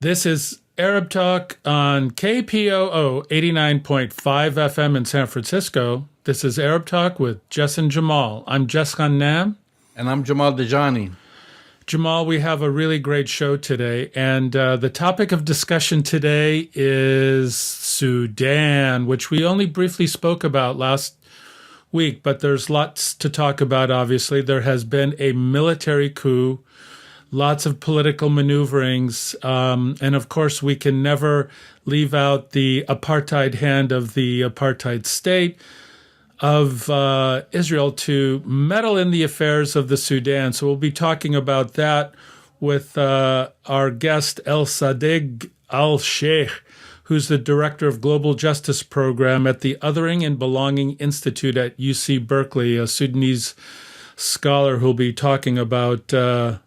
This is Arab Talk on KPOO 89.5 FM in San Francisco. This is Arab Talk with Jess and Jamal. I'm Jess Ghannam. And I'm Jamal Dajani. Jamal, we have a really great show today. And the topic of discussion today is Sudan, which we only briefly spoke about last week, but there's lots to talk about, obviously. There has been a military coup, lots of political maneuverings, and of course, we can never leave out the apartheid hand of the apartheid state of Israel to meddle in the affairs of the Sudan. So we'll be talking about that with our guest, Elsadig Elsheikh, who's the Director of Global Justice Program at the Othering and Belonging Institute at UC Berkeley, a Sudanese scholar who'll be talking about that.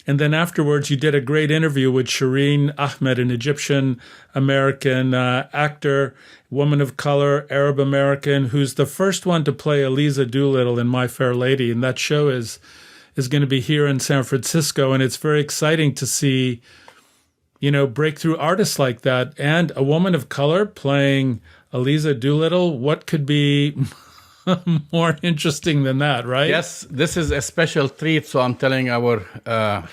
And then afterwards, you did a great interview with Shereen Ahmed, an Egyptian-American actor, woman of color, Arab-American, who's the first one to play Eliza Doolittle in My Fair Lady. And that show is going to be here in San Francisco. And it's very exciting to see, breakthrough artists like that. And a woman of color playing Eliza Doolittle. What could be more interesting than that, right? Yes, this is a special treat. So I'm telling our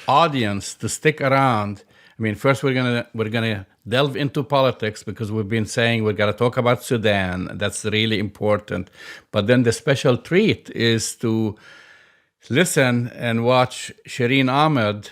audience to stick around. I mean, first we're gonna delve into politics because we've been saying we're gonna talk about Sudan. That's really important. But then the special treat is to listen and watch Shereen Ahmed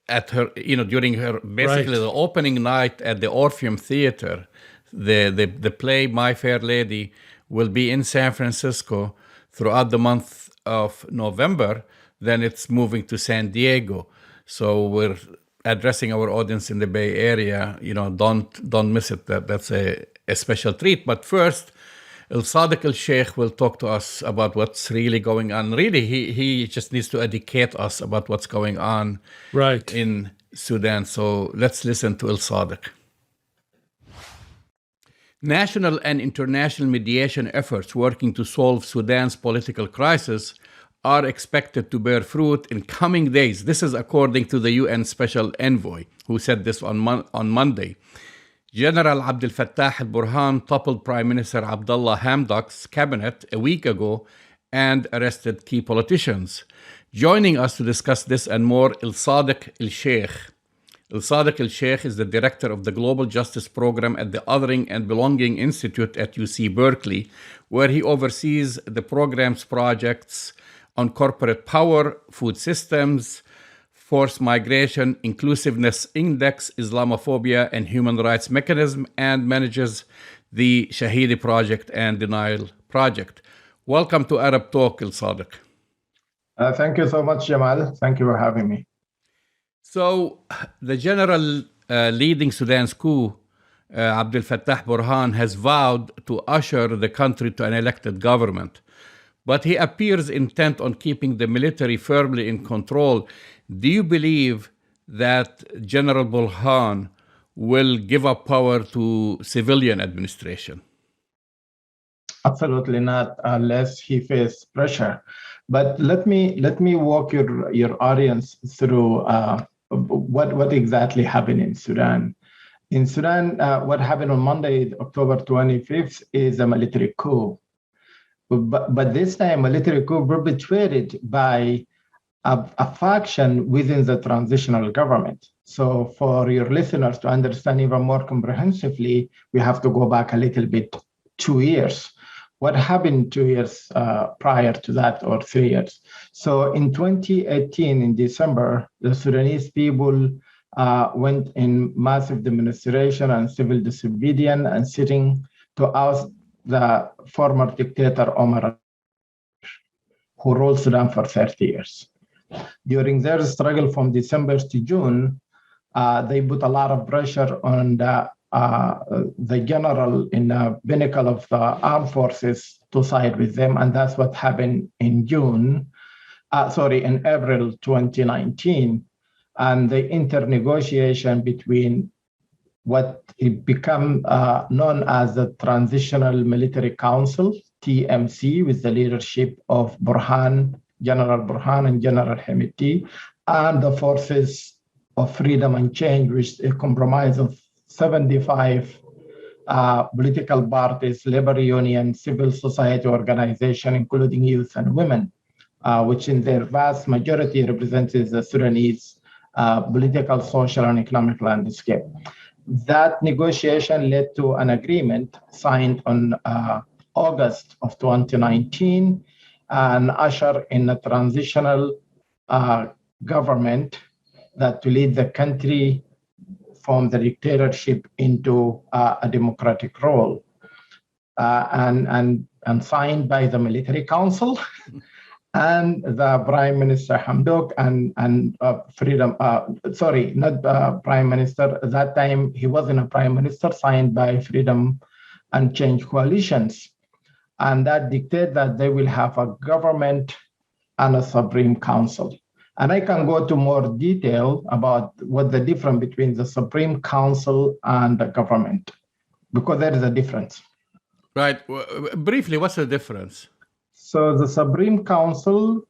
at her, during her basically the opening night at the Orpheum Theatre. The play My Fair Lady will be in San Francisco throughout the month of November. Then it's moving to San Diego. So we're addressing our audience in the Bay Area. Don't miss it. That's a special treat. But first, Elsadig Elsheikh will talk to us about what's really going on. Really, he just needs to educate us about what's going on in Sudan. So let's listen to Elsadig. National and international mediation efforts working to solve Sudan's political crisis are expected to bear fruit in coming days. This is according to the UN Special Envoy, who said this on Monday. General Abdel Fattah al-Burhan toppled Prime Minister Abdullah Hamdok's cabinet a week ago and arrested key politicians. Joining us to discuss this and more, Elsadig Elsheikh. Elsadig Elsheikh is the director of the Global Justice Program at the Othering and Belonging Institute at UC Berkeley, where he oversees the program's projects on corporate power, food systems, forced migration, inclusiveness index, Islamophobia, and human rights mechanism, and manages the Shahidi Project and Denial Project. Welcome to Arab Talk, Elsadig. Thank you so much, Jamal. Thank you for having me. So the general leading Sudan's coup, Abdel Fattah Burhan, has vowed to usher the country to an elected government. But he appears intent on keeping the military firmly in control. Do you believe that General Burhan will give up power to civilian administration? Absolutely not, unless he faces pressure. But let me walk your audience through what exactly happened in Sudan. In Sudan, what happened on Monday, October 25th, is a military coup. But this time, military coup perpetrated by a faction within the transitional government. So for your listeners to understand even more comprehensively, we have to go back a little bit, 2 years. What happened 2 years prior to that, or 3 years? So in 2018, in December, the Sudanese people went in massive demonstration and civil disobedience and sitting to oust the former dictator Omar, who ruled Sudan for 30 years. During their struggle from December to June, they put a lot of pressure on the general in the pinnacle of the armed forces to side with them, and that's what happened in April 2019, and the internegotiation between what it became known as the Transitional Military Council, TMC, with the leadership of General Burhan and General Hemeti, and the Forces of Freedom and Change, which is a compromise of 75 political parties, labor unions, civil society organizations, including youth and women, which in their vast majority represents the Sudanese political, social, and economic landscape. That negotiation led to an agreement signed on August of 2019 and ushered in a transitional government that to lead the country from the dictatorship into a democratic role, and signed by the military council and the Prime Minister Hamdok and Freedom. Sorry, not Prime Minister. At that time, he wasn't a Prime Minister. Signed by Freedom and Change coalitions, and that dictated that they will have a government and a Supreme Council. And I can go to more detail about what the difference between the Supreme Council and the government, because there is a difference. Right. Briefly, what's the difference? So the Supreme Council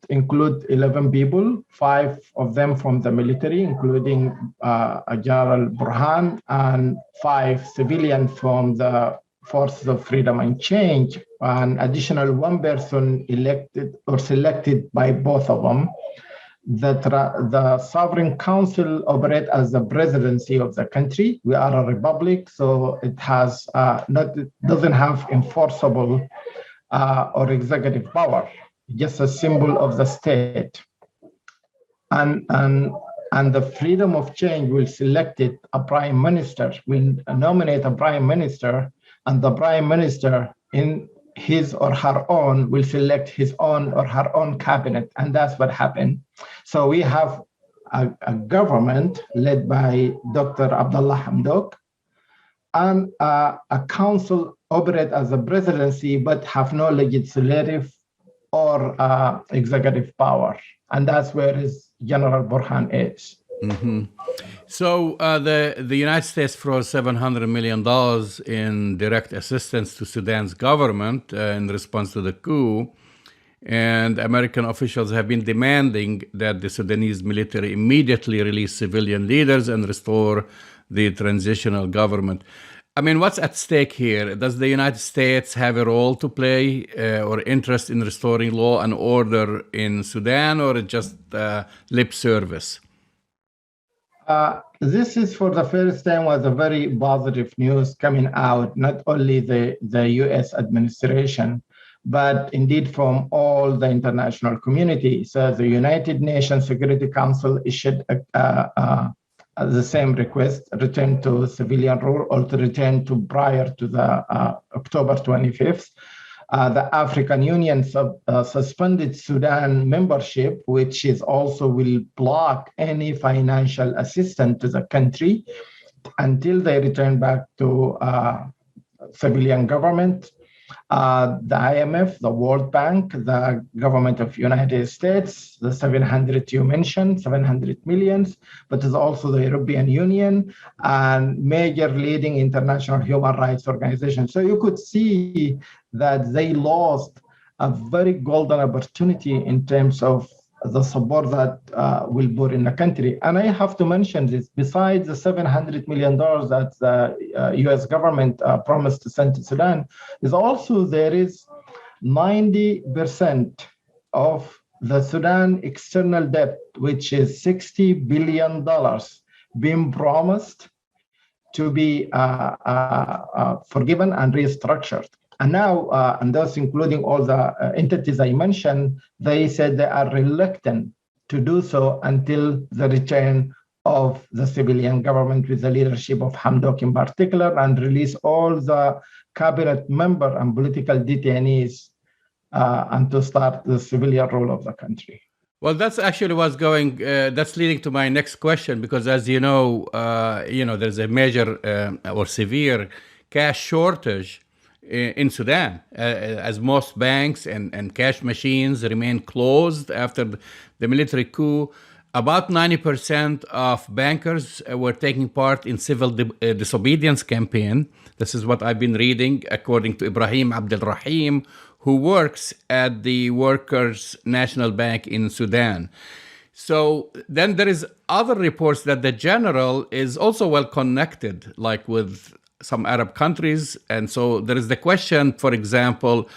include 11 people, 5 of them from the military, including General Burhan, and 5 civilians from the Forces of Freedom and Change, an additional 1 person elected or selected by both of them. The Sovereign Council operates as the presidency of the country. We are a republic, so it has doesn't have enforceable or executive power, just a symbol of the state. And the Freedom of Change will select a prime minister, will nominate a prime minister, and the prime minister in his or her own will select his own or her own cabinet. And that's what happened. So we have a government led by Dr. Abdullah Hamdok, and a council operate as a presidency, but have no legislative or executive power. And that's where his General Burhan is. Mm-hmm. So the United States froze $700 million in direct assistance to Sudan's government in response to the coup. And American officials have been demanding that the Sudanese military immediately release civilian leaders and restore the transitional government. I mean, what's at stake here? Does the United States have a role to play or interest in restoring law and order in Sudan, or just lip service? This is for the first time was a very positive news coming out, not only the U.S. administration, but indeed from all the international community. So the United Nations Security Council issued the same request, return to civilian rule or to return to prior to the October 25th. The African Union suspended Sudan membership, which is also will block any financial assistance to the country until they return back to civilian government. The IMF, the World Bank, the government of United States, the 700 you mentioned, 700 millions, but there's also the European Union and major leading international human rights organizations. So you could see that they lost a very golden opportunity in terms of the support that will put in the country. And I have to mention this, besides the $700 million that the US government promised to send to Sudan, is also there is 90% of the Sudan external debt, which is $60 billion, being promised to be forgiven and restructured. And now, and thus including all the entities I mentioned, they said they are reluctant to do so until the return of the civilian government with the leadership of Hamdok in particular, and release all the cabinet member and political detainees and to start the civilian rule of the country. Well, that's actually what's going. That's leading to my next question, because as you know, there's a major or severe cash shortage in Sudan, as most banks and cash machines remain closed after the military coup. About 90% of bankers were taking part in civil disobedience campaign. This is what I've been reading, according to Ibrahim Abdel Rahim, who works at the Workers' National Bank in Sudan. So then there is other reports that the general is also well connected, like with some Arab countries. And so there is the question, for example,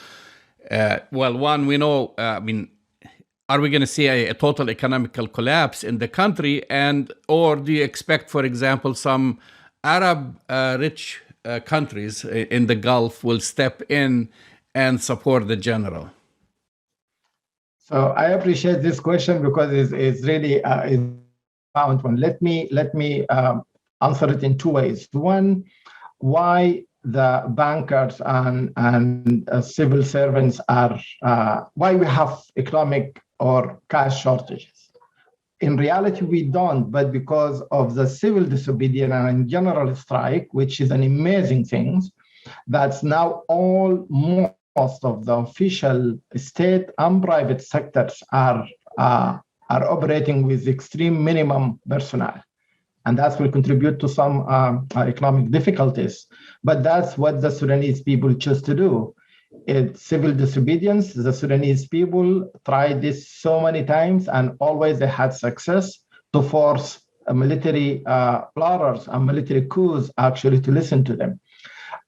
one, we know, are we going to see a total economical collapse in the country? Or do you expect, for example, some Arab rich countries in the Gulf will step in and support the general? So I appreciate this question because it's really a found one. Let me answer it in two ways. One, why the bankers and civil servants are why we have economic or cash shortages. In reality, we don't, but because of the civil disobedience and general strike, which is an amazing thing, that's now most of the official state and private sectors are operating with extreme minimum personnel. And that will contribute to some economic difficulties. But that's what the Sudanese people choose to do. It's civil disobedience. The Sudanese people tried this so many times, and always they had success to force military plotters and military coups actually to listen to them.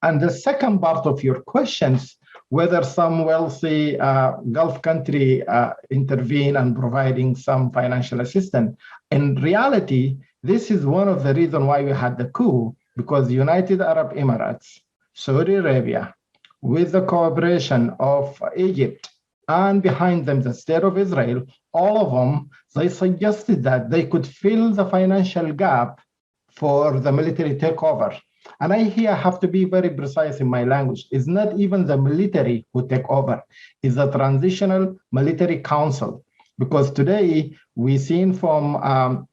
And the second part of your questions, whether some wealthy Gulf country intervene and providing some financial assistance. In reality, this is one of the reasons why we had the coup, because the United Arab Emirates, Saudi Arabia, with the cooperation of Egypt, and behind them the State of Israel, all of them, they suggested that they could fill the financial gap for the military takeover. And I here have to be very precise in my language. It's not even the military who take over. It's the transitional military council. Because today we've seen from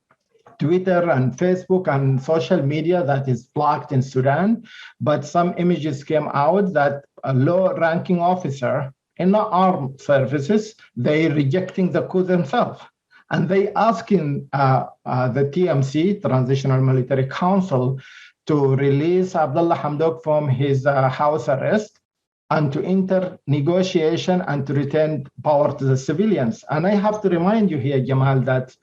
Twitter and Facebook and social media that is blocked in Sudan, but some images came out that a low-ranking officer in the armed services, they rejecting the coup themselves. And they asking the TMC, Transitional Military Council, to release Abdullah Hamdok from his house arrest and to enter negotiation and to return power to the civilians. And I have to remind you here, Jamal, that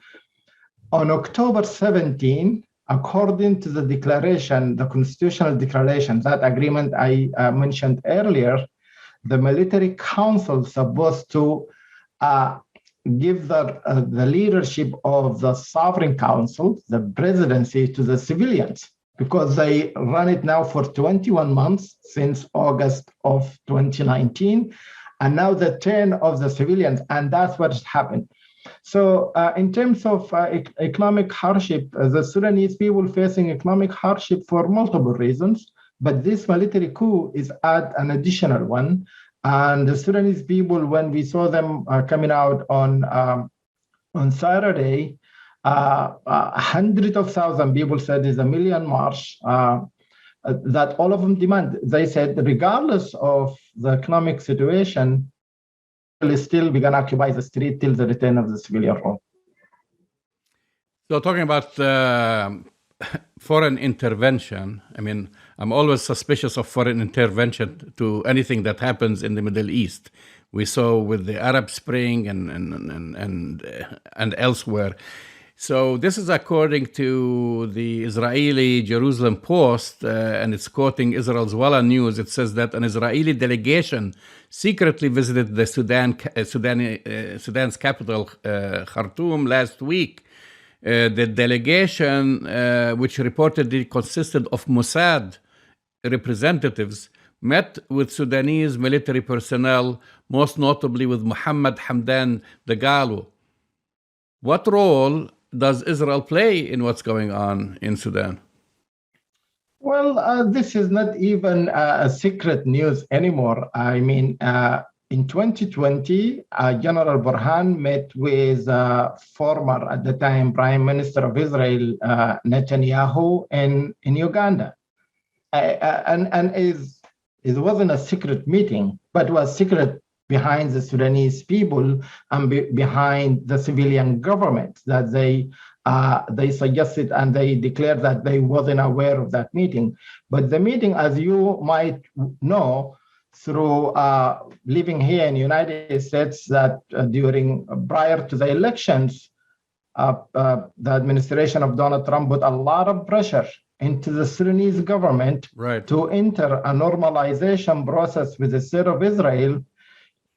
on October 17, according to the declaration, the constitutional declaration, that agreement I mentioned earlier, the military council is supposed to give the leadership of the sovereign council, the presidency, to the civilians, because they run it now for 21 months since August of 2019, and now the turn of the civilians, and that's what happened. So in terms of economic hardship, the Sudanese people facing economic hardship for multiple reasons, but this military coup is an additional one. And the Sudanese people, when we saw them coming out on Saturday, hundreds of thousands people said is a million march that all of them demand. They said, regardless of the economic situation, still we're going to occupy the street till the return of the civilian rule. So talking about foreign intervention, I mean, I'm always suspicious of foreign intervention to anything that happens in the Middle East. We saw with the Arab Spring and elsewhere. So this is according to the Israeli Jerusalem Post, and it's quoting Israel's Walla News. It says that an Israeli delegation secretly visited the Sudan's capital, Khartoum, last week. The delegation, which reportedly consisted of Mossad representatives, met with Sudanese military personnel, most notably with Mohammed Hamdan Dagalo. What role does Israel play in what's going on in Sudan? Well, this is not even a secret news anymore. I mean, in 2020, General Burhan met with former, at the time, Prime Minister of Israel, Netanyahu, in Uganda. And it wasn't a secret meeting, but it was secret behind the Sudanese people and behind the civilian government, that they suggested and they declared that they wasn't aware of that meeting. But the meeting, as you might know, through living here in the United States, that prior to the elections, the administration of Donald Trump put a lot of pressure into the Sudanese government to enter a normalization process with the state of Israel.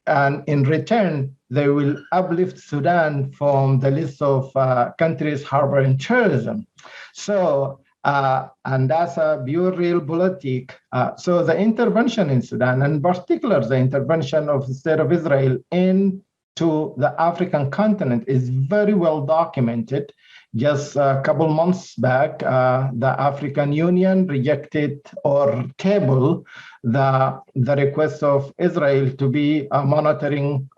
And in return, they will uplift Sudan from the list of countries harboring terrorism. So, and that's a pure realpolitik. So the intervention in Sudan, and in particular the intervention of the state of Israel into the African continent, is very well documented. Just a couple months back, the African Union rejected or tabled the request of Israel to be a monitoring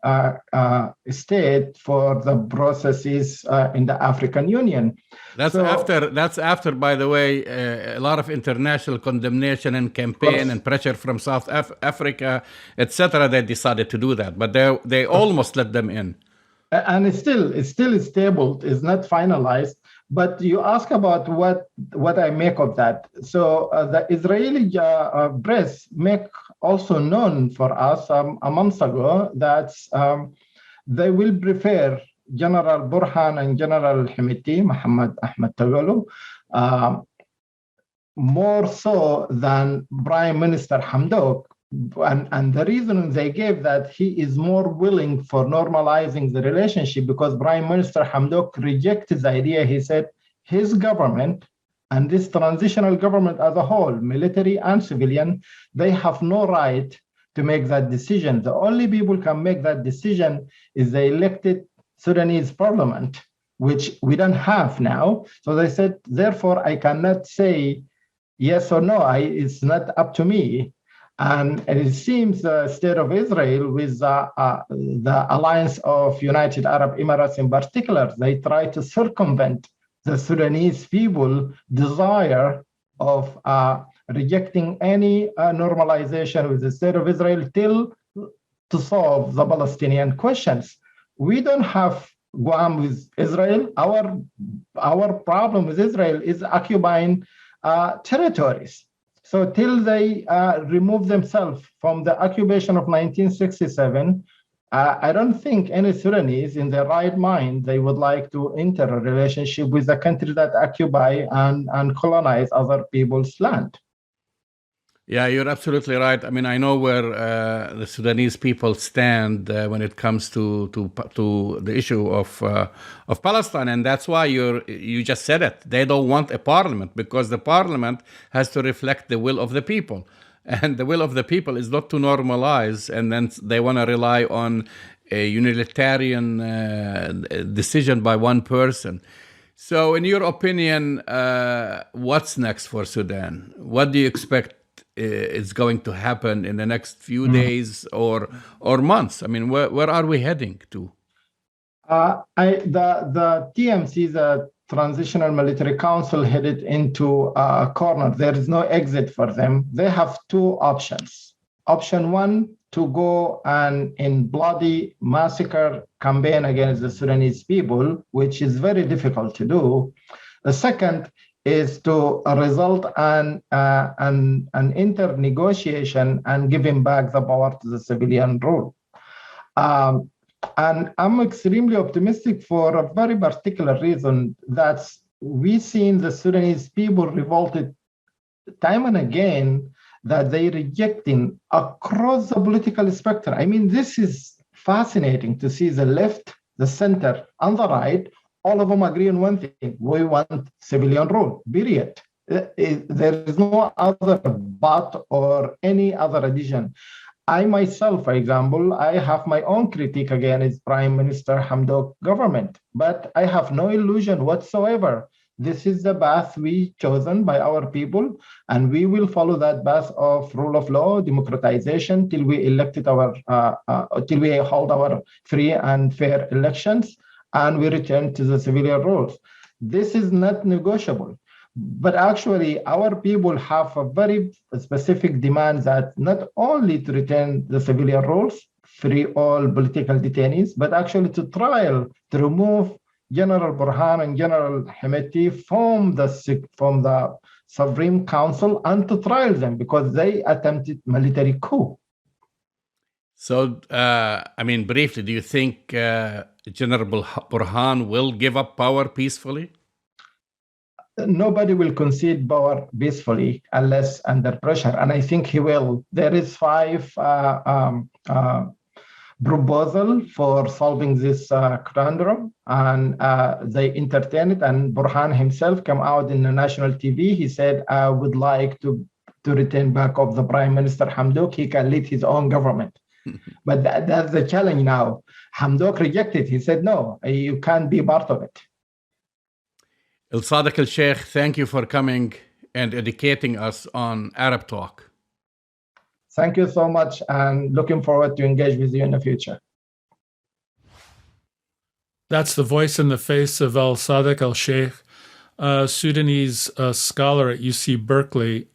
state for the processes in the African Union. That's after, by the way, a lot of international condemnation and campaign and pressure from South Africa, etc. They decided to do that, but they almost let them in. And it's still tabled, it's not finalized. But you ask about what I make of that. So the Israeli press make also known for us a month ago that they will prefer General Burhan and General Hemeti, Mohammed Ahmed Tagalu, more so than Prime Minister Hamdok. And the reason they gave that he is more willing for normalizing the relationship because Prime Minister Hamdok rejected the idea. He said his government and this transitional government as a whole, military and civilian, they have no right to make that decision. The only people can make that decision is the elected Sudanese parliament, which we don't have now. So they said, therefore, I cannot say yes or no. It's not up to me. And it seems the state of Israel, with the alliance of United Arab Emirates in particular, they try to circumvent the Sudanese people desire of rejecting any normalization with the state of Israel to solve the Palestinian questions. We don't have Guam with Israel. Our problem with Israel is occupying territories. So till they remove themselves from the occupation of 1967, I don't think any Sudanese in their right mind, they would like to enter a relationship with a country that occupy and colonize other people's land. Yeah, you're absolutely right. I mean, I know where the Sudanese people stand when it comes to the issue of Palestine, and that's why you just said it. They don't want a parliament because the parliament has to reflect the will of the people, and the will of the people is not to normalize, and then they want to rely on a unilateral decision by one person. So, in your opinion, what's next for Sudan? What do you expect is going to happen in the next few days or months? I mean, where are we heading to? The TMC, the Transitional Military Council, headed into a corner. There is no exit for them. They have two options. Option one, to go and in bloody massacre campaign against the Sudanese people, which is very difficult to do. The second is to result in an inter-negotiation and giving back the power to the civilian rule. And I'm extremely optimistic for a very particular reason, that we've seen the Sudanese people revolted time and again, that they rejecting across the political spectrum. I mean, this is fascinating to see the left, the center, and the right, all of them agree on one thing: we want civilian rule, period. There is no other but or any other addition. I myself, for example, I have my own critique against Prime Minister Hamdok government, but I have no illusion whatsoever. This is the path we chosen by our people, and we will follow that path of rule of law, democratization, till we till we hold our free and fair elections, and we return to the civilian rules. This is not negotiable. But actually, our people have a very specific demand that not only to return the civilian rules, free all political detainees, but actually to trial, to remove General Burhan and General Hemeti from the Supreme Council and to trial them because they attempted military coup. So, briefly, do you think General Burhan will give up power peacefully? Nobody will concede power peacefully unless under pressure, and I think he will. There is five proposal for solving this conundrum, and they entertain it. And Burhan himself came out in the national TV. He said, "I would like to return back of the Prime Minister Hamdok. He can lead his own government." But that's the challenge now. Hamdok rejected. He said, "No, you can't be part of it." Elsadig Elsheikh, thank you for coming and educating us on Arab Talk. Thank you so much, and looking forward to engage with you in the future. That's the voice and the face of Elsadig Elsheikh, Sudanese scholar at UC Berkeley.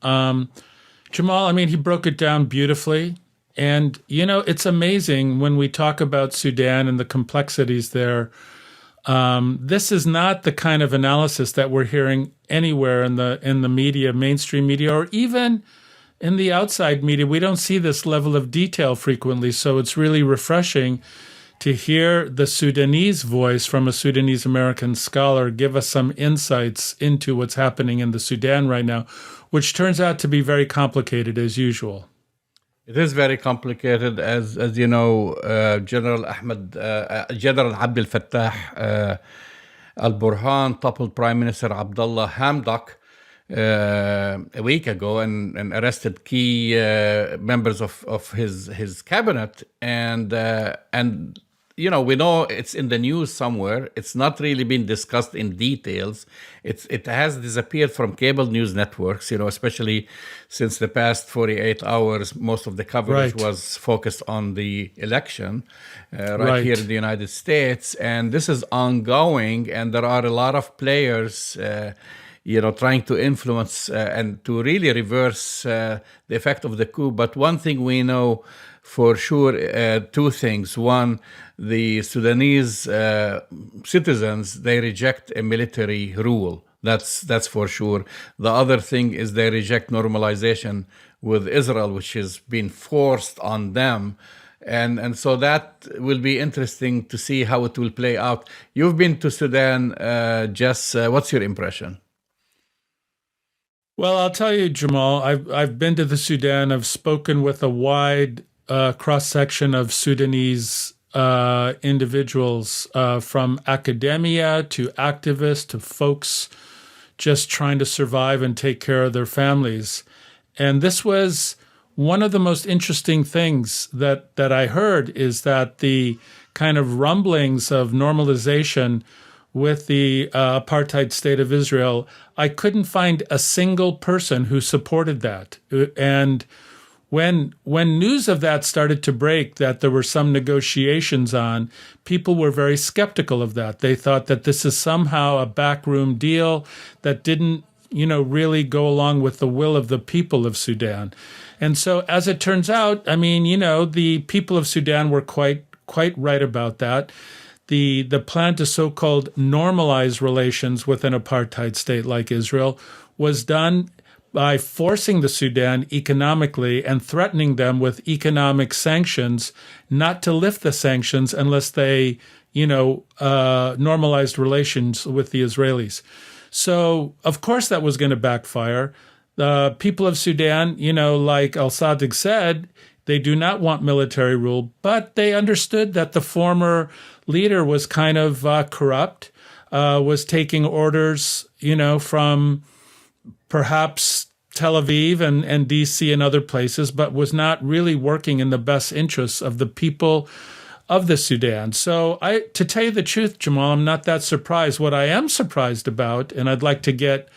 Jamal, he broke it down beautifully. And, it's amazing when we talk about Sudan and the complexities there. This is not the kind of analysis that we're hearing anywhere in the media, mainstream media, or even in the outside media. We don't see this level of detail frequently. So it's really refreshing to hear the Sudanese voice from a Sudanese American scholar give us some insights into what's happening in the Sudan right now, which turns out to be very complicated as usual. It is very complicated, as you know. General Abdel Fattah al-Burhan toppled Prime Minister Abdullah Hamdok a week ago and arrested key members of his cabinet, and we know it's in the news somewhere. It's not really been discussed in details. It has disappeared from cable news networks, especially since the past 48 hours. Most of the coverage was focused on the election right here in the United States. And this is ongoing, and there are a lot of players trying to influence and to really reverse the effect of the coup. But one thing we know for sure, two things. One, the Sudanese citizens, they reject a military rule. That's for sure. The other thing is they reject normalization with Israel, which has been forced on them. And so that will be interesting to see how it will play out. You've been to Sudan, Jess. What's your impression? Well, I'll tell you, Jamal, I've been to the Sudan. I've spoken with a wide cross-section of Sudanese individuals, from academia to activists to folks just trying to survive and take care of their families. And this was one of the most interesting things that I heard, is that the kind of rumblings of normalization with the apartheid state of Israel, I couldn't find a single person who supported that. And when news of that started to break, that there were some negotiations on, people were very skeptical of that. They thought that this is somehow a backroom deal that didn't, really go along with the will of the people of Sudan. And so, as it turns out, the people of Sudan were quite right about that. The plan to so-called normalize relations with an apartheid state like Israel was done by forcing the Sudan economically and threatening them with economic sanctions, not to lift the sanctions unless they, normalized relations with the Israelis. So, of course, that was going to backfire. The people of Sudan, like Elsadig said, they do not want military rule, but they understood that the former leader was kind of corrupt, was taking orders, from perhaps Tel Aviv and DC and other places, but was not really working in the best interests of the people of the Sudan. So to tell you the truth, Jamal, I'm not that surprised. What I am surprised about, and I'd like to get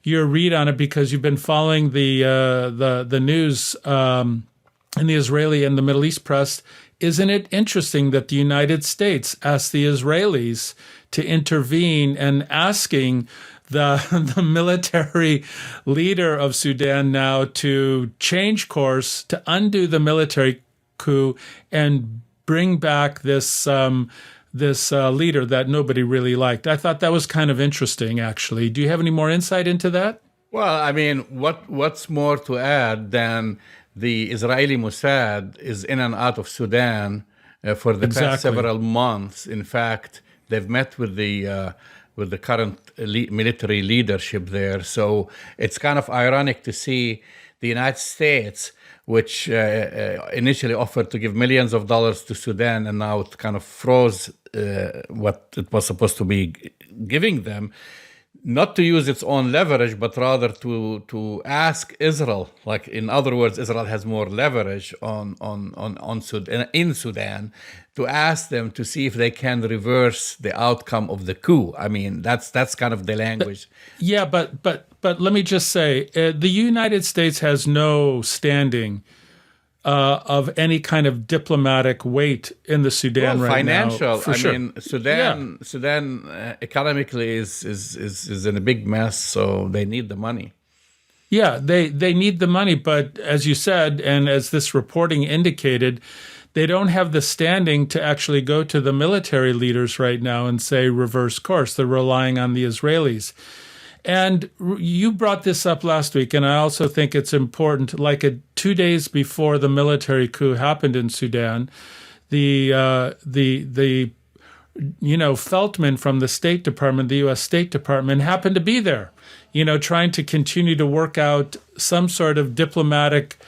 your read on it because you've been following the news in the Israeli and the Middle East press, isn't it interesting that the United States asked the Israelis to intervene and asking the military leader of Sudan now to change course, to undo the military coup and bring back this leader that nobody really liked? I thought that was kind of interesting, actually. Do you have any more insight into that? Well, what's more to add than the Israeli Mossad is in and out of Sudan for the past Exactly. several months. In fact, they've met with the current military leadership there. So it's kind of ironic to see the United States, which initially offered to give millions of dollars to Sudan, and now it kind of froze what it was supposed to be giving them, not to use its own leverage, but rather to ask Israel, like in other words, Israel has more leverage on Sudan, in Sudan, to ask them to see if they can reverse the outcome of the coup. I mean, that's kind of the language. Yeah, but let me just say, the United States has no standing of any kind of diplomatic weight in the Sudan right financial, now. For sure. I mean, Sudan economically is in a big mess, so they need the money. Yeah, they need the money, but as you said, and as this reporting indicated, they don't have the standing to actually go to the military leaders right now and say reverse course. They're relying on the Israelis. And you brought this up last week, and I also think it's important. Like 2 days before the military coup happened in Sudan, the Feltman from the State Department, the U.S. State Department, happened to be there, trying to continue to work out some sort of diplomatic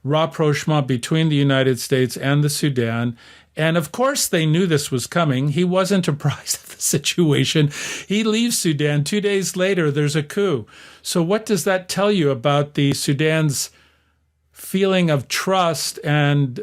rapprochement between the United States and the Sudan. And of course, they knew this was coming. He wasn't surprised at the situation. He leaves Sudan. 2 days later, there's a coup. So what does that tell you about the Sudan's feeling of trust and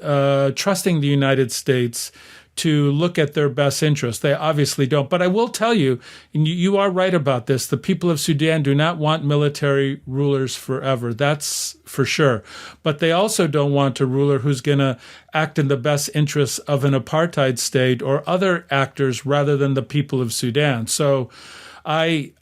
trusting the United States to look at their best interest? They obviously don't. But I will tell you, and you are right about this, the people of Sudan do not want military rulers forever. That's for sure. But they also don't want a ruler who's going to act in the best interests of an apartheid state or other actors rather than the people of Sudan. So I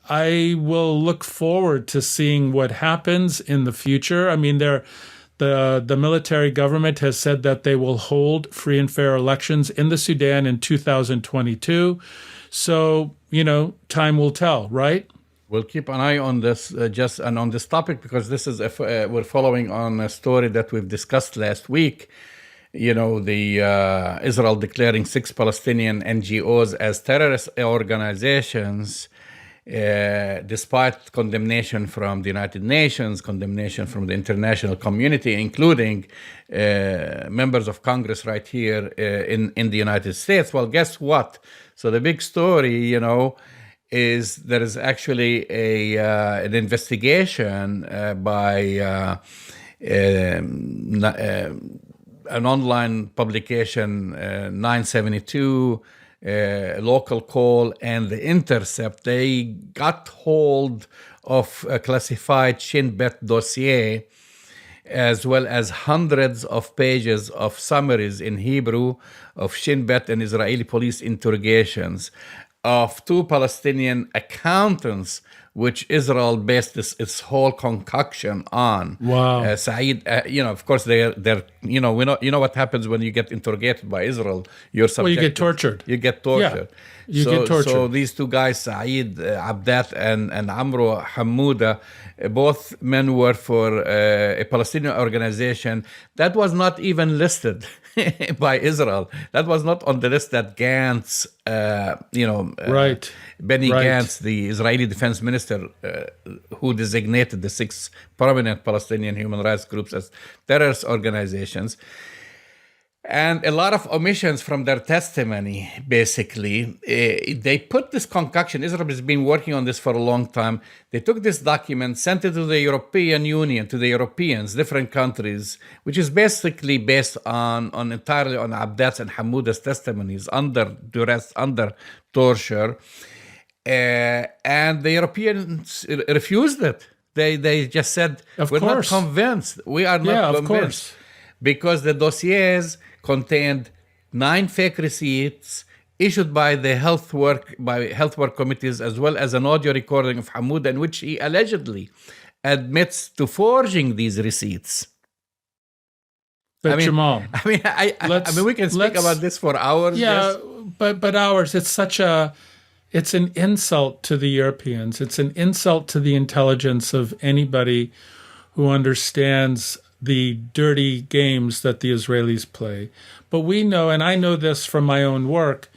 will look forward to seeing what happens in the future. I mean, the military government has said that they will hold free and fair elections in the Sudan in 2022. So, time will tell, right? We'll keep an eye on this, and on this topic, because this is we're following on a story that we've discussed last week. The Israel declaring 6 Palestinian NGOs as terrorist organizations, despite condemnation from the United Nations, condemnation from the international community, including members of Congress right here in the United States. Well, guess what? So the big story, is there is actually an investigation by an online publication, 972, Local Call, and The Intercept. They got hold of a classified Shin Bet dossier, as well as hundreds of pages of summaries in Hebrew of Shin Bet and Israeli police interrogations of 2 Palestinian accountants, which Israel based its whole concoction on. Wow. Saeed, of course, they're we know what happens when you get interrogated by Israel. You're subjected. Well, you get tortured. You get tortured. Yeah, you get tortured. So these 2 guys, Saeed Abdat and Amro Hamouda, both men work for a Palestinian organization that was not even listed by Israel. That was not on the list that Gantz, right. Benny Right. Gantz, the Israeli defense minister, who designated the 6 prominent Palestinian human rights groups as terrorist organizations. And a lot of omissions from their testimony, basically. They put this concoction, Israel has been working on this for a long time. They took this document, sent it to the European Union, to the Europeans, different countries, which is basically based entirely on Abdat's and Hamouda's testimonies, under duress, under torture. And the Europeans refused it. They just said, we're not convinced. We are not convinced. Of course. Because the dossiers contained 9 fake receipts issued by the health work committees, as well as an audio recording of Hamouda in which he allegedly admits to forging these receipts. But Jamal, I mean, we can speak about this for hours. Yeah, yes. but hours. It's an insult to the Europeans. It's an insult to the intelligence of anybody who understands the dirty games that the Israelis play. But we know, and I know this from my own work,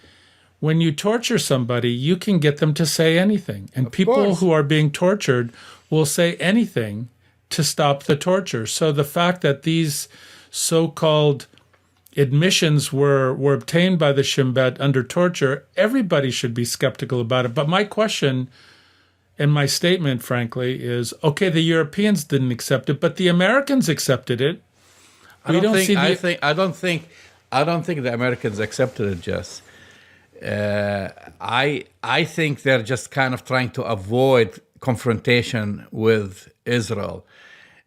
when you torture somebody, you can get them to say anything. And people who are being tortured will say anything to stop the torture. So the fact that these so-called admissions were obtained by the Shin Bet under torture, everybody should be skeptical about it. But my question and my statement, frankly, is, okay, the Europeans didn't accept it, but the Americans accepted it. I don't think the Americans accepted it, Jess. I think they're just kind of trying to avoid confrontation with Israel.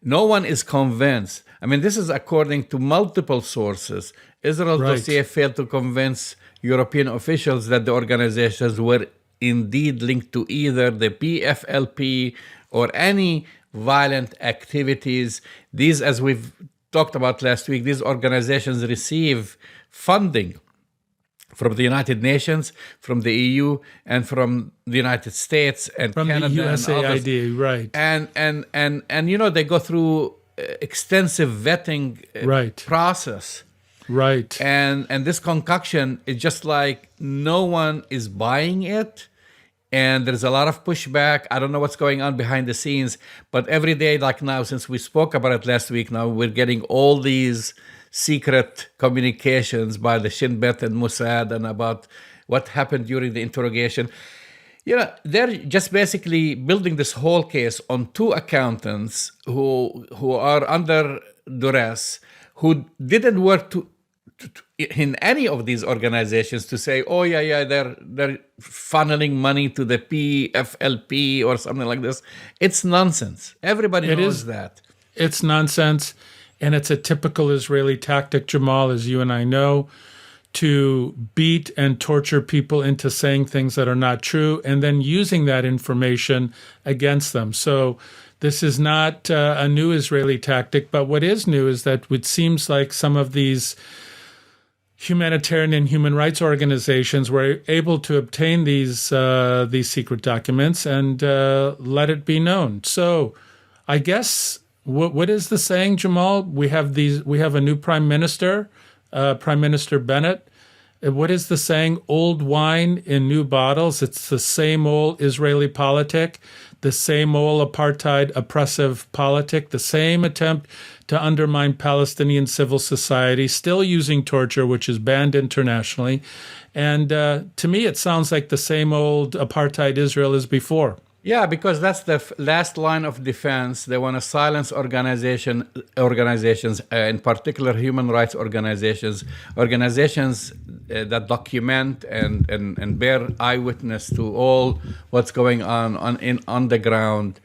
No one is convinced. I mean, this is according to multiple sources. Israel's dossier failed to convince European officials that the organizations were indeed linked to either the PFLP or any violent activities. These, as we've talked about last week, these organizations receive funding from the United Nations, from the EU, and from the United States and from Canada the USAID, and right? And you know, they go through extensive vetting process, right? And this concoction is just like no one is buying it, and there's a lot of pushback. I don't know what's going on behind the scenes, but every day, like now, since we spoke about it last week, now we're getting all these secret communications by the Shin Bet and Mossad and about what happened during the interrogation. You know, they're just basically building this whole case on two accountants who are under duress, who didn't work in any of these organizations to say, oh yeah, they're funneling money to the PFLP or something like this. It's nonsense. Everybody knows that. It's nonsense. And it's a typical Israeli tactic, Jamal, as you and I know, to beat and torture people into saying things that are not true and then using that information against them. So this is not a new Israeli tactic, but what is new is that it seems like some of these humanitarian and human rights organizations were able to obtain these secret documents and let it be known. So I guess... What is the saying, Jamal? We have a new prime minister, Prime Minister Bennett. What is the saying? Old wine in new bottles. It's the same old Israeli politic, the same old apartheid oppressive politic, the same attempt to undermine Palestinian civil society, still using torture, which is banned internationally. And to me, it sounds like the same old apartheid Israel as before. Yeah, because that's the last line of defense. They want to silence organizations, in particular human rights organizations that document and bear eyewitness to all what's going on the ground.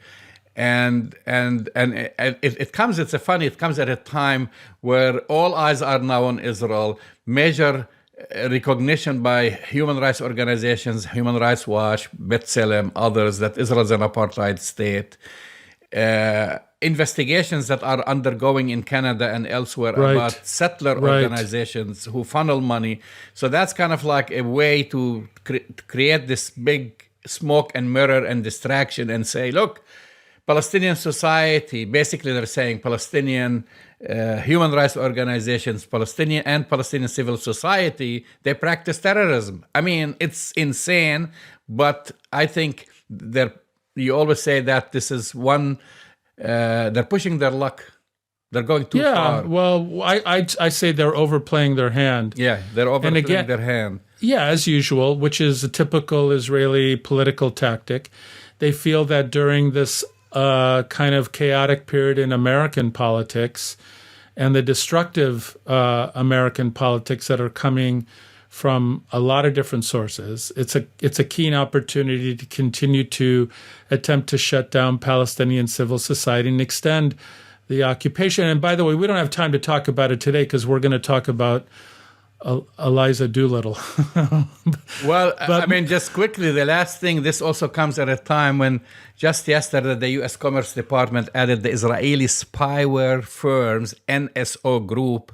And it comes at a time where all eyes are now on Israel, major recognition by human rights organizations, Human Rights Watch, B'Tselem, others, that Israel is an apartheid state. Investigations that are undergoing in Canada and elsewhere about settler organizations who funnel money. So that's kind of like a way to create this big smoke and mirror and distraction and say, look, Palestinian society, basically they're saying Palestinian human rights organizations, Palestinian civil society, they practice terrorism. I mean, it's insane, but I think you always say that this is one, they're pushing their luck. They're going too far. Yeah, well, I say they're overplaying their hand. Yeah, they're overplaying their hand. Yeah, as usual, which is a typical Israeli political tactic. They feel that during this kind of chaotic period in American politics and the destructive American politics that are coming from a lot of different sources, it's a keen opportunity to continue to attempt to shut down Palestinian civil society and extend the occupation. And by the way, we don't have time to talk about it today because we're going to talk about Eliza Doolittle. Well, I mean, just quickly, the last thing, this also comes at a time when just yesterday the U.S. Commerce Department added the Israeli spyware firms NSO Group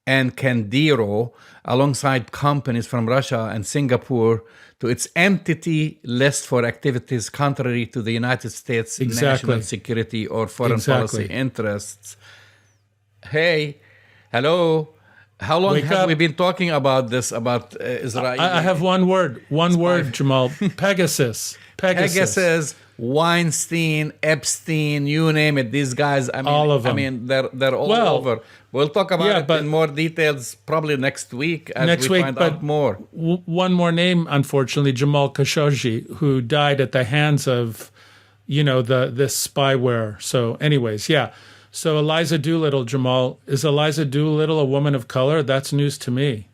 and Candiro alongside companies from Russia and Singapore to its entity list for activities contrary to the United States' national security or foreign policy interests. Hey, hello. How long Wake have we up. been talking about this, about Israel? I have one word. One word, Jamal. Pegasus. Pegasus. Pegasus, Weinstein, Epstein, you name it. These guys, All of them. they're all Well, over. We'll talk about yeah, it but in more details probably next week as next we week, find but out more. one more name, unfortunately, Jamal Khashoggi, who died at the hands of, this spyware. So, anyways, yeah. So Eliza Doolittle, Jamal, is Eliza Doolittle a woman of color? That's news to me.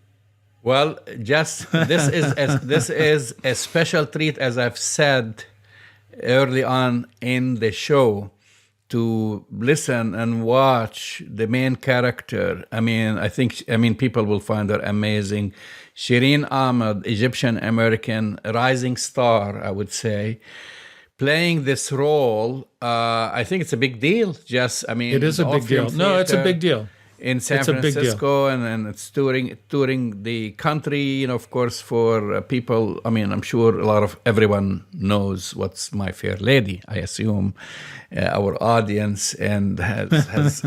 Well, just this is a special treat, as I've said early on in the show, to listen and watch the main character. I think people will find her amazing. Shereen Ahmed, Egyptian American rising star, I would say, playing this role. I think it's a big deal. It is the a big Orpheum deal. No, it's a Theatre big deal. in San It's a big deal. Francisco, and it's touring the country. Of course, for people. I'm sure a lot of everyone knows what's My Fair Lady. I assume our audience and has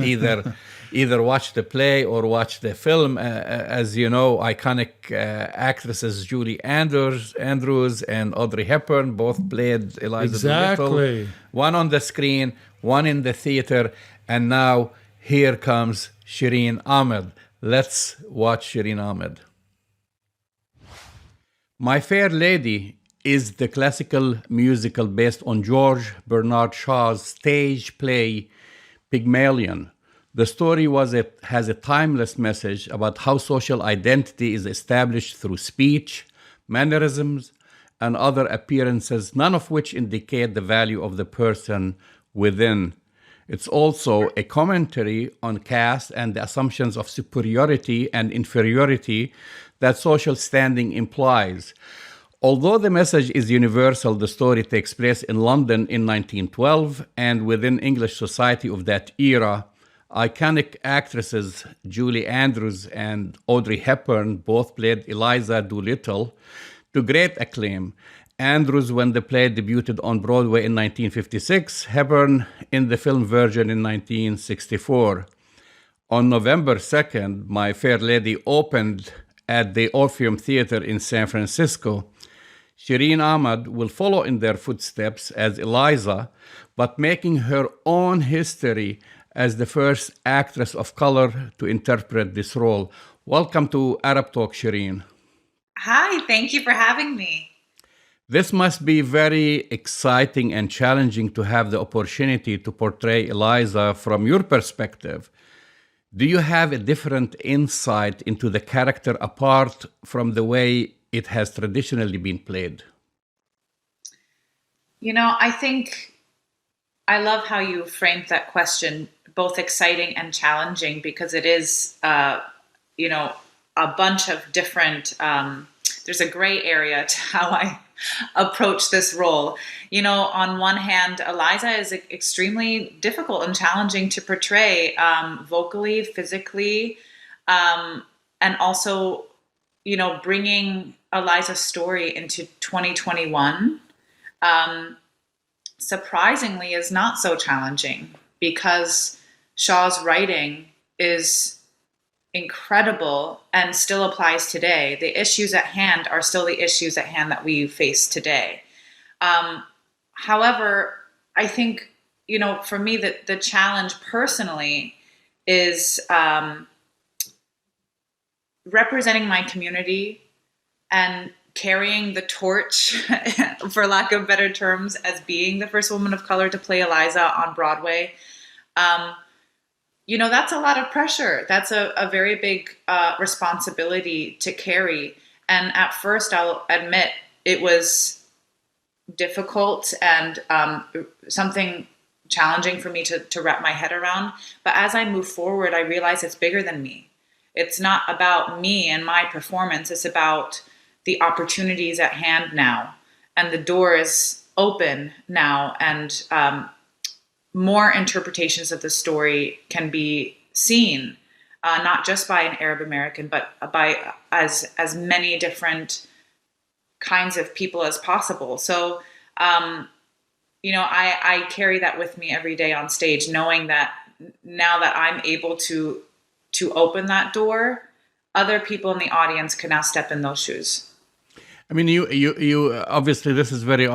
either watched the play or watched the film. As you know, iconic actresses Julie Andrews and Audrey Hepburn both played Eliza Doolittle. Exactly. One on the screen, one in the theater, and now here comes Shereen Ahmed. Let's watch Shereen Ahmed. My Fair Lady is the classical musical based on George Bernard Shaw's stage play Pygmalion. The story has a timeless message about how social identity is established through speech, mannerisms, and other appearances, none of which indicate the value of the person within. It's also a commentary on caste and the assumptions of superiority and inferiority that social standing implies. Although the message is universal, the story takes place in London in 1912, and within English society of that era, iconic actresses Julie Andrews and Audrey Hepburn both played Eliza Doolittle to great acclaim. Andrews when the play debuted on Broadway in 1956, Hepburn in the film version in 1964. On November 2nd, My Fair Lady opened at the Orpheum Theatre in San Francisco. Shereen Ahmed will follow in their footsteps as Eliza, but making her own history as the first actress of color to interpret this role. Welcome to Arab Talk, Shereen. Hi, thank you for having me. This must be very exciting and challenging to have the opportunity to portray Eliza from your perspective. Do you have a different insight into the character apart from the way it has traditionally been played? I think I love how you framed that question, both exciting and challenging, because it is, a bunch of different, there's a gray area to how I approach this role. On one hand, Eliza is extremely difficult and challenging to portray vocally, physically, and also, bringing Eliza's story into 2021, surprisingly is not so challenging because Shaw's writing is incredible and still applies today. The issues at hand are still the issues at hand that we face today. However, I think, for me, the challenge personally is representing my community and carrying the torch, for lack of better terms, as being the first woman of color to play Eliza on Broadway. That's a lot of pressure. That's a very big responsibility to carry. And at first, I'll admit, it was difficult and something challenging for me to wrap my head around. But as I move forward, I realize it's bigger than me. It's not about me and my performance. It's about the opportunities at hand now. And the door is open now. And more interpretations of the story can be seen, not just by an Arab American, but by as many different kinds of people as possible. So, I carry that with me every day on stage, knowing that now that I'm able to open that door, other people in the audience can now step in those shoes. I mean, you obviously, this is very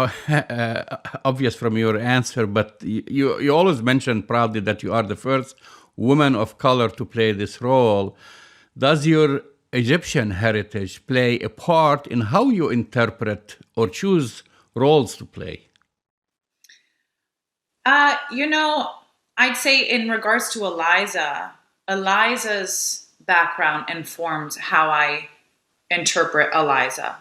obvious from your answer, but you always mention proudly that you are the first woman of color to play this role. Does your Egyptian heritage play a part in how you interpret or choose roles to play? I'd say in regards to Eliza's background informs how I interpret Eliza.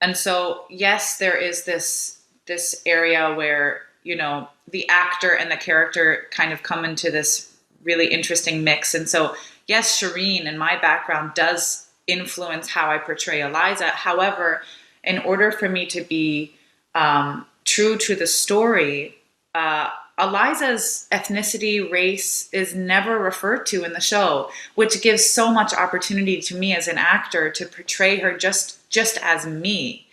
And so, yes, there is this area where, the actor and the character kind of come into this really interesting mix. And so, yes, Shereen and my background does influence how I portray Eliza. However, in order for me to be true to the story, Eliza's ethnicity, race is never referred to in the show, which gives so much opportunity to me as an actor to portray her just as me.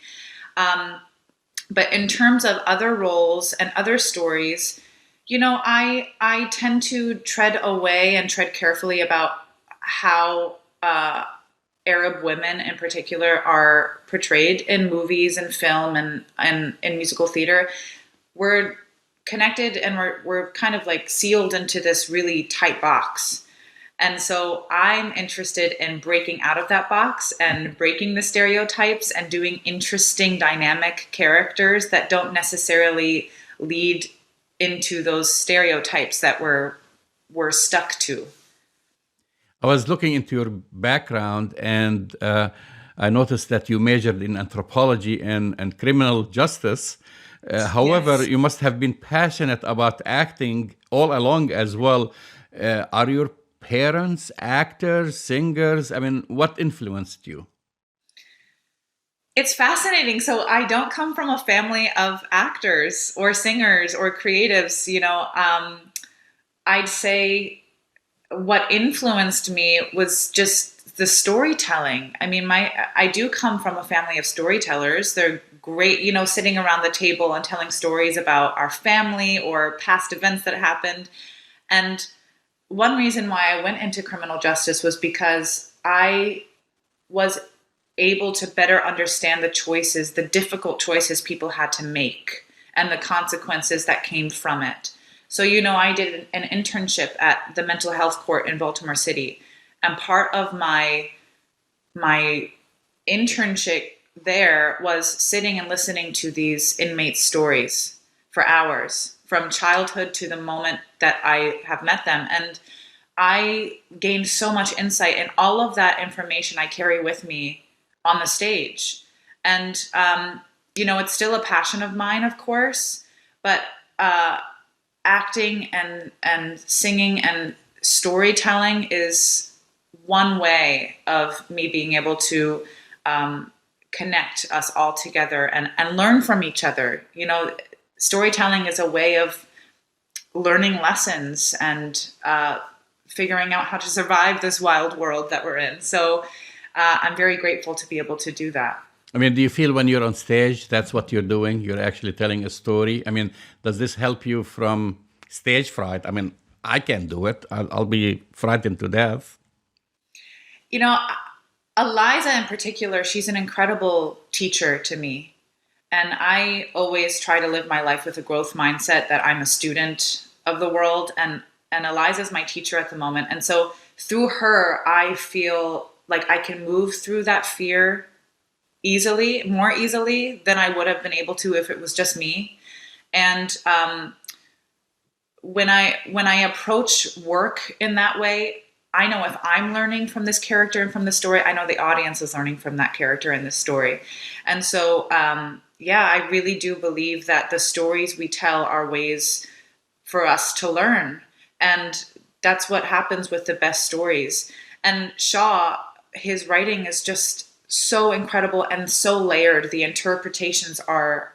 But in terms of other roles and other stories, I tend to tread away and tread carefully about how Arab women in particular are portrayed in movies and film and in musical theater. We're connected and we're kind of like sealed into this really tight box. And so I'm interested in breaking out of that box and breaking the stereotypes and doing interesting dynamic characters that don't necessarily lead into those stereotypes that we're stuck to. I was looking into your background and I noticed that you majored in anthropology and criminal justice. However, Yes. you must have been passionate about acting all along as well. Are your parents actors, singers? I mean, what influenced you? It's fascinating. So I don't come from a family of actors or singers or creatives. I'd say what influenced me was just the storytelling. I mean, I do come from a family of storytellers. They're great, sitting around the table and telling stories about our family or past events that happened. And one reason why I went into criminal justice was because I was able to better understand the difficult choices people had to make and the consequences that came from it. So, I did an internship at the mental health court in Baltimore City. And part of my internship there was sitting and listening to these inmates' stories for hours, from childhood to the moment that I have met them. And I gained so much insight, and all of that information I carry with me on the stage. And, it's still a passion of mine, of course, but acting and singing and storytelling is one way of me being able to connect us all together and learn from each other. Storytelling is a way of learning lessons and figuring out how to survive this wild world that we're in. So I'm very grateful to be able to do that. I mean, do you feel when you're on stage, that's what you're doing? You're actually telling a story? I mean, does this help you from stage fright? I mean, I can't do it. I'll be frightened to death. Eliza in particular, she's an incredible teacher to me. And I always try to live my life with a growth mindset that I'm a student of the world. And Eliza's my teacher at the moment. And so through her, I feel like I can move through that fear more easily than I would have been able to if it was just me. And when I approach work in that way, I know if I'm learning from this character and from the story, I know the audience is learning from that character and this story. And so, I really do believe that the stories we tell are ways for us to learn. And that's what happens with the best stories. And Shaw, his writing is just so incredible and so layered. The interpretations are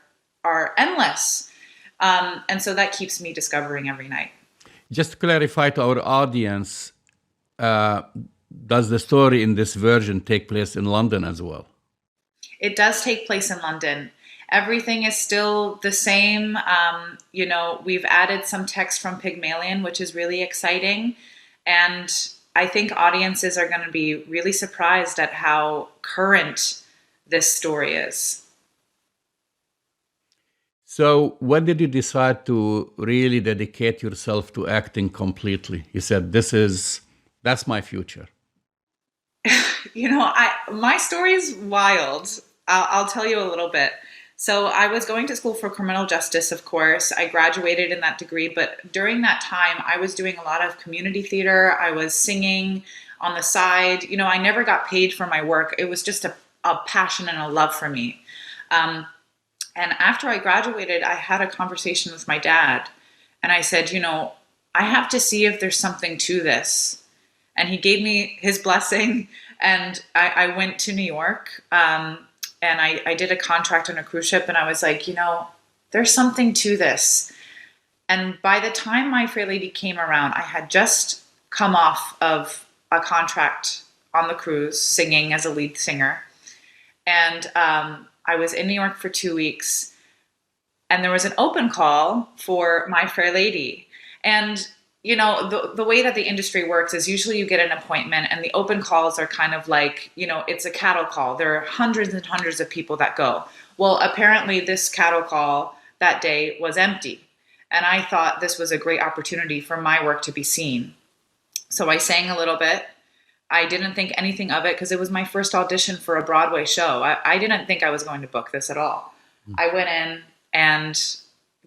endless. And so that keeps me discovering every night. Just to clarify to our audience, does the story in this version take place in London as well? It does take place in London. Everything is still the same. We've added some text from Pygmalion, which is really exciting. And I think audiences are going to be really surprised at how current this story is. So when did you decide to really dedicate yourself to acting completely? You said, that's my future. My story is wild. I'll tell you a little bit. So I was going to school for criminal justice, of course. I graduated in that degree, but during that time, I was doing a lot of community theater. I was singing on the side. I never got paid for my work. It was just a passion and a love for me. And after I graduated, I had a conversation with my dad, and I said, I have to see if there's something to this. And he gave me his blessing, and I went to New York. And I did a contract on a cruise ship, and I was like, there's something to this. And by the time My Fair Lady came around, I had just come off of a contract on the cruise singing as a lead singer. And I was in New York for 2 weeks, and there was an open call for My Fair Lady. And the way that the industry works is usually you get an appointment, and the open calls are kind of like, it's a cattle call. There are hundreds and hundreds of people that go. Well, apparently this cattle call that day was empty. And I thought this was a great opportunity for my work to be seen. So I sang a little bit. I didn't think anything of it because it was my first audition for a Broadway show. I didn't think I was going to book this at all. I went in and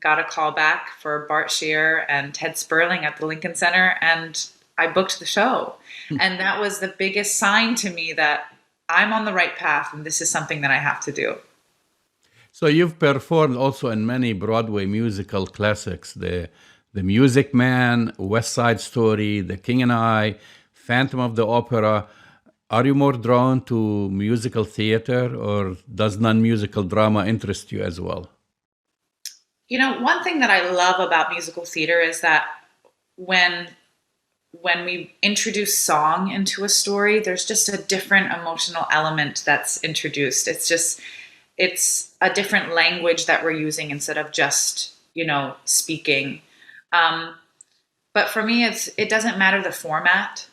got a call back for Bart Shear and Ted Sperling at the Lincoln Center, and I booked the show. And that was the biggest sign to me that I'm on the right path and this is something that I have to do. So you've performed also in many Broadway musical classics, The Music Man, West Side Story, The King and I, Phantom of the Opera. Are you more drawn to musical theater, or does non-musical drama interest you as well? One thing that I love about musical theater is that when we introduce song into a story, there's just a different emotional element that's introduced. It's a different language that we're using instead of just, speaking. But for me, it doesn't matter the format.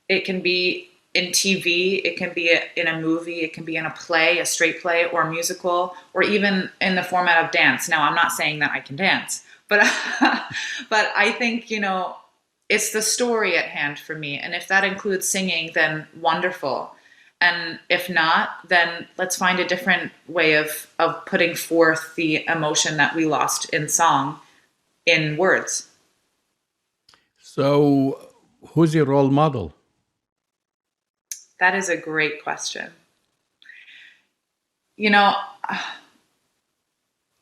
It can be in TV, it can be in a movie, it can be in a play, a straight play, or a musical, or even in the format of dance. Now, I'm not saying that I can dance, but but I think, it's the story at hand for me. And if that includes singing, then wonderful. And if not, then let's find a different way of putting forth the emotion that we lost in song in words. So who's your role model? That is a great question.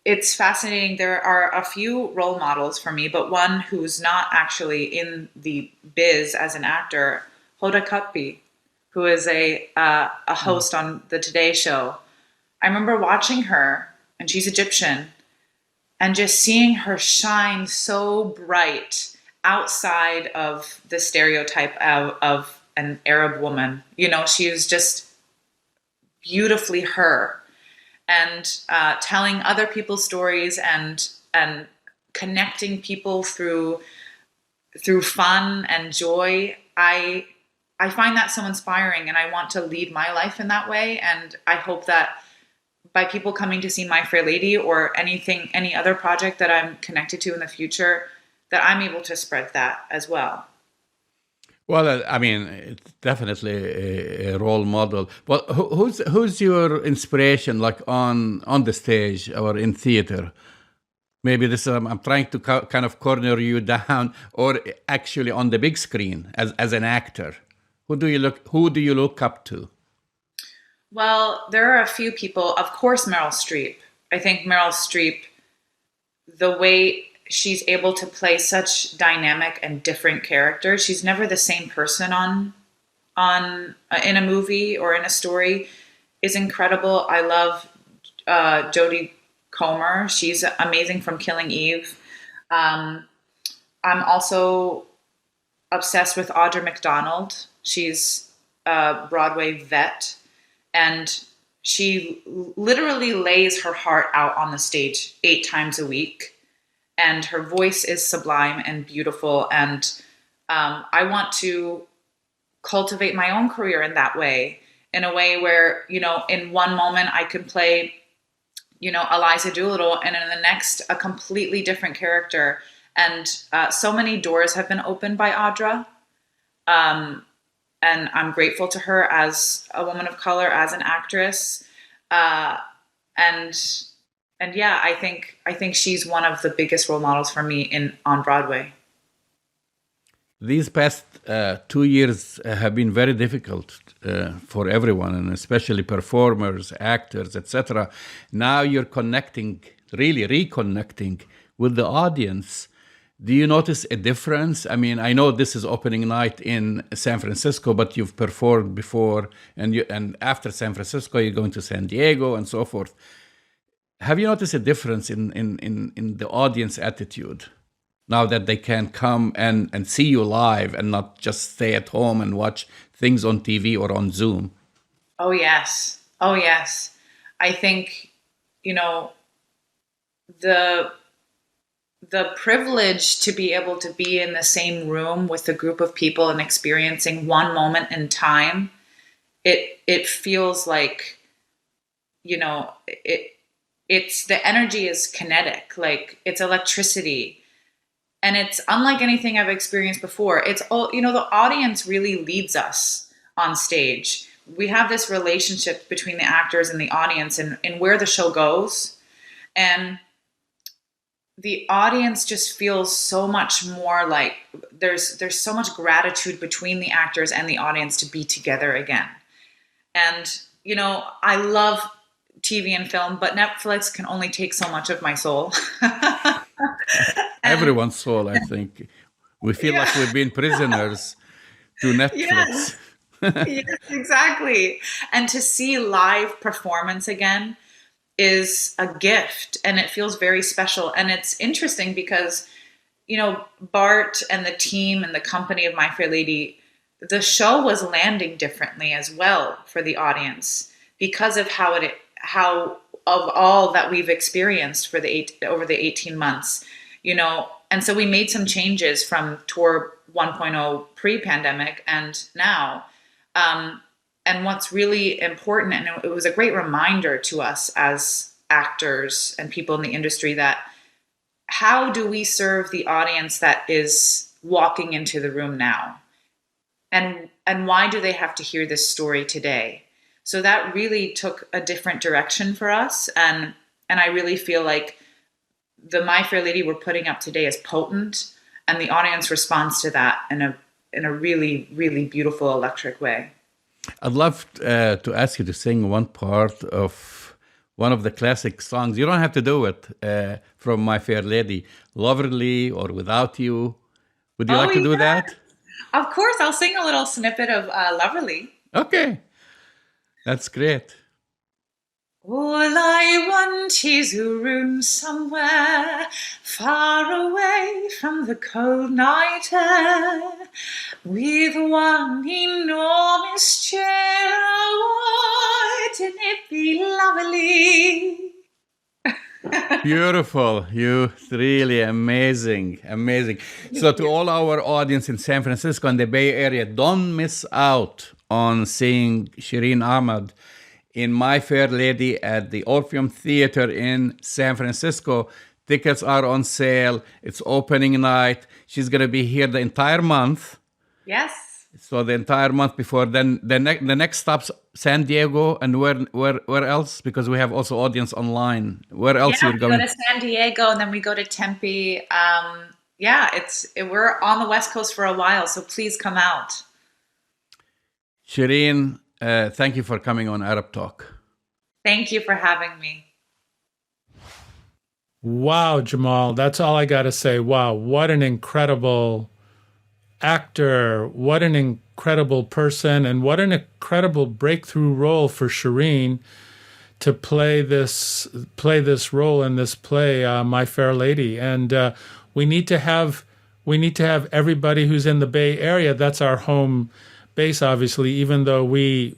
It's fascinating. There are a few role models for me, but one who's not actually in the biz as an actor, Hoda Kotb, who is a host on the Today Show. I remember watching her, and she's Egyptian, and just seeing her shine so bright outside of the stereotype of an Arab woman. She was just beautifully her, and telling other people's stories and connecting people through fun and joy. I find that so inspiring, and I want to lead my life in that way. And I hope that by people coming to see My Fair Lady or any other project that I'm connected to in the future, that I'm able to spread that as well. Well, it's definitely a role model. Well, who's your inspiration, like on the stage or in theater? Maybe this I'm trying to kind of corner you down, or actually on the big screen as an actor. Who do you look up to? Well, there are a few people. Of course, Meryl Streep. I think Meryl Streep, the way she's able to play such dynamic and different characters. She's never the same person in a movie or in a story, is incredible. I love Jodie Comer. She's amazing from Killing Eve. I'm also obsessed with Audra McDonald. She's a Broadway vet, and she literally lays her heart out on the stage 8 times a week. And her voice is sublime and beautiful. And I want to cultivate my own career in that way, in a way where, in one moment I could play, Eliza Doolittle, and in the next, a completely different character. And so many doors have been opened by Audra. And I'm grateful to her as a woman of color, as an actress. And yeah, I think she's one of the biggest role models for me on Broadway. These past 2 years have been very difficult for everyone, and especially performers, actors, etc. Now you're really reconnecting with the audience. Do you notice a difference? I mean, I know this is opening night in San Francisco, but you've performed before, and after San Francisco, you're going to San Diego and so forth. Have you noticed a difference in the audience attitude now that they can come and see you live and not just stay at home and watch things on TV or on Zoom? Oh, yes. I think, the privilege to be able to be in the same room with a group of people and experiencing one moment in time, it feels like, it's the energy is kinetic, like it's electricity, and it's unlike anything I've experienced before. It's all, the audience really leads us on stage. We have this relationship between the actors and the audience and where the show goes. And the audience just feels so much more like there's so much gratitude between the actors and the audience to be together again. And, I love TV and film, but Netflix can only take so much of my soul. Everyone's soul, I think. We feel like we've been prisoners to Netflix. Yes, exactly. And to see live performance again is a gift, and it feels very special. And it's interesting because, Bart and the team and the company of My Fair Lady, the show was landing differently as well for the audience because of how of all that we've experienced for over the 18 months, and so we made some changes from tour 1.0 pre-pandemic and now. And what's really important, and it was a great reminder to us as actors and people in the industry, that how do we serve the audience that is walking into the room now? And why do they have to hear this story today? So that really took a different direction for us. And I really feel like the My Fair Lady we're putting up today is potent, and the audience responds to that in a really, really beautiful, electric way. I'd love to ask you to sing one part of one of the classic songs. You don't have to do it from My Fair Lady, Loverly or Without You. Would you like to do that? Of course, I'll sing a little snippet of Loverly. Okay, that's great. All I want is a room somewhere far away from the cold night air, with one enormous chair. Oh, wouldn't it be lovely? Beautiful. You really amazing. So to all our audience in San Francisco and the Bay Area, don't miss out on seeing Shereen Ahmed in My Fair Lady at the Orpheum Theatre in San Francisco. Tickets are on sale. It's opening night. She's going to be here the entire month. Yes. So the entire month before. Then the next stop's San Diego, and where else? Because we have also audience online. Where else you're going? We go to San Diego, and then we go to Tempe. We're on the West Coast for a while, so please come out. Shereen, thank you for coming on Arab Talk. Thank you for having me. Wow, Jamal, that's all I got to say. Wow, what an incredible actor, what an incredible person, and what an incredible breakthrough role for Shereen to play this role in this play, My Fair Lady. And we need to have everybody who's in the Bay Area. That's our home base, obviously, even though we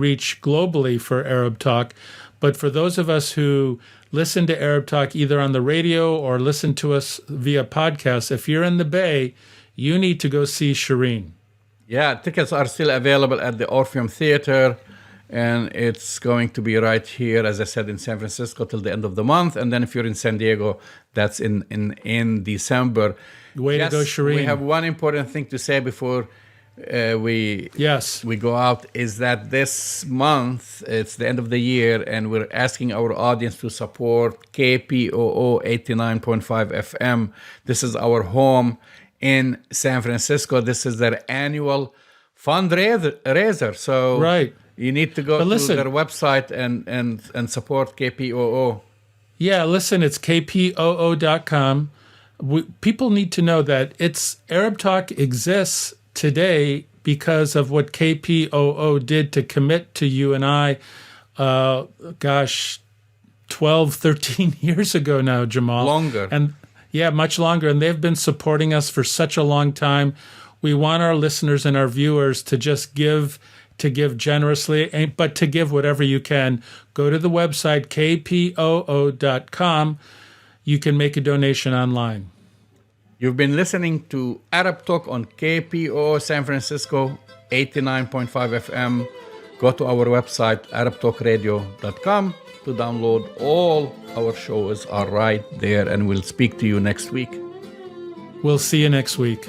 reach globally for Arab Talk. But for those of us who listen to Arab Talk either on the radio or listen to us via podcast, if you're in the Bay, you need to go see Shereen. Yeah, tickets are still available at the Orpheum Theatre, and it's going to be right here, as I said, in San Francisco till the end of the month. And then if you're in San Diego, that's in December. Way to go, Shereen. We have one important thing to say before we go out, is that this month, it's the end of the year, and we're asking our audience to support KPOO 89.5 FM. This is our home in San Francisco. This is their annual fundraiser. So right. You need to go to their website and support KPOO. Yeah, listen, it's kpoo.com. People need to know that Arab Talk exists today because of what KPOO did to commit to you and I, 12, 13 years ago now, Jamal. Longer. And yeah, much longer. And they've been supporting us for such a long time. We want our listeners and our viewers to just give generously, but to give whatever you can. Go to the website, kpoo.com. You can make a donation online. You've been listening to Arab Talk on KPO San Francisco 89.5 FM. Go to our website, arabtalkradio.com, to download all our shows are right there, and we'll speak to you next week. We'll see you next week.